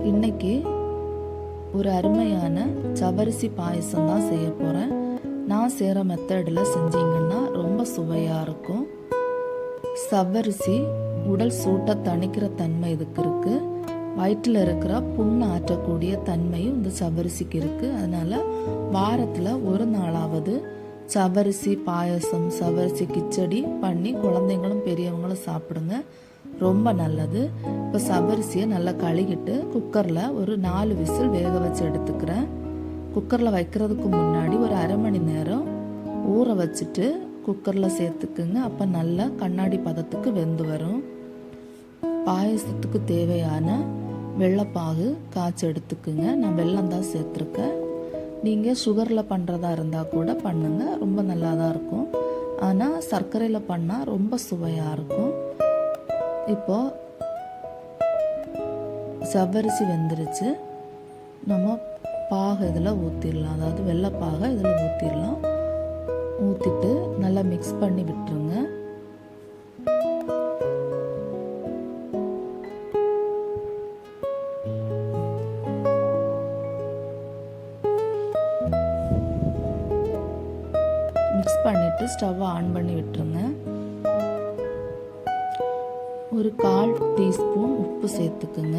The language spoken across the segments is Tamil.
இன்னைக்கு ஒரு அருமையான ஜவ்வரிசி பாயசம் தான் செய்ய போகிறேன். நான் செய்கிற மெத்தடில் செஞ்சீங்கன்னா ரொம்ப சுவையாக இருக்கும். ஜவ்வரிசி உடல் சூட்டை தணிக்கிற தன்மை இதுக்கு இருக்குது. வயிற்றில் இருக்கிற புண்ணை ஆற்றக்கூடிய தன்மையும் இந்த ஜவ்வரிசிக்கு இருக்குது. அதனால் வாரத்தில் ஒரு நாளாவது ஜவ்வரிசி பாயசம், ஜவ்வரிசி கிச்சடி பண்ணி குழந்தைங்களும் பெரியவங்களும் சாப்பிடுங்க, ரொம்ப நல்லது. இப்போ ஜவ்வரிசியை நல்லா கழுகிட்டு குக்கரில் ஒரு 4 விசில் வேக வச்சு எடுத்துக்கிறேன். குக்கரில் வைக்கிறதுக்கு முன்னாடி ஒரு அரை மணி நேரம் ஊற வச்சுட்டு குக்கரில் சேர்த்துக்குங்க. அப்போ நல்லா கண்ணாடி பதத்துக்கு வெந்து வரும். பாயசத்துக்கு தேவையான வெள்ளைப்பாகு காய்ச்சி எடுத்துக்குங்க. நான் வெல்லம் தான் சேர்த்துருக்கேன். நீங்கள் சுகரில் பண்ணுறதா இருந்தால் கூட பண்ணுங்க, ரொம்ப நல்லா தான் இருக்கும். ஆனால் சர்க்கரையில் பண்ணால் ரொம்ப சுவையாக இருக்கும். இப்போ ஜவ்வரிசி வெந்துருச்சு. நம்ம பாகு இதில் ஊற்றிடலாம், அதாவது வெள்ளைப்பாகை இதில் ஊற்றிடலாம். ஊற்றிட்டு நல்லா மிக்ஸ் பண்ணி விட்டுருங்க. மிக்ஸ் பண்ணிவிட்டு ஸ்டவ்வை ஆன் பண்ணி விட்டுருங்க. ஒரு 1/4 டீஸ்பூன் உப்பு சேர்த்துக்குங்க.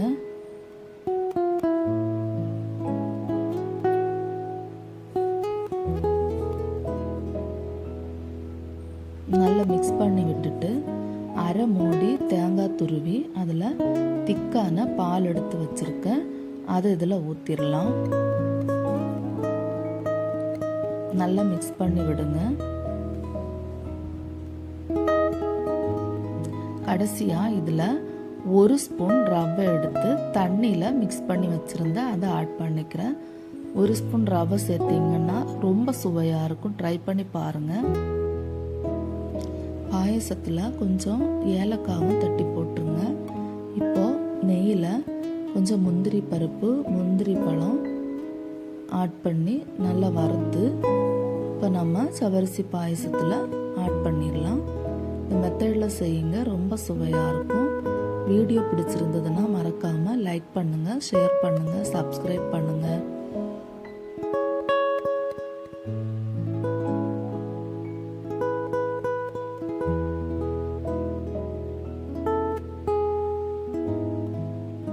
நல்லா மிக்ஸ் பண்ணி விட்டுட்டு அரை மூடி தேங்காய் துருவி அதில் திக்கான பால் எடுத்து வச்சுருக்கேன், அதை இதில் ஊற்றிடலாம். நல்லா மிக்ஸ் பண்ணி விடுங்க. கடைசியாக இதில் 1 ஸ்பூன் ரவை எடுத்து தண்ணியில் மிக்ஸ் பண்ணி வச்சுருந்தேன், அதை ஆட் பண்ணிக்கிறேன். 1 ஸ்பூன் ரவை சேர்த்திங்கன்னா ரொம்ப சுவையாக இருக்கும், ட்ரை பண்ணி பாருங்கள். பாயசத்தில் கொஞ்சம் ஏலக்காவும் தட்டி போட்டுருங்க. இப்போது நெய்யில் கொஞ்சம் முந்திரி பருப்பு, முந்திரி பழம் ஆட் பண்ணி நல்லா வறுத்து இப்போ நம்ம ஜவ்வரிசி பாயசத்தில் ஆட் பண்ணிடலாம். இந்த மெத்தடில் செய்யுங்க, ரொம்ப சுவையாக இருக்கும். வீடியோ பிடிச்சிருந்ததுன்னா மறக்காமல் லைக் பண்ணுங்கள், ஷேர் பண்ணுங்கள், சப்ஸ்கிரைப் பண்ணுங்கள்.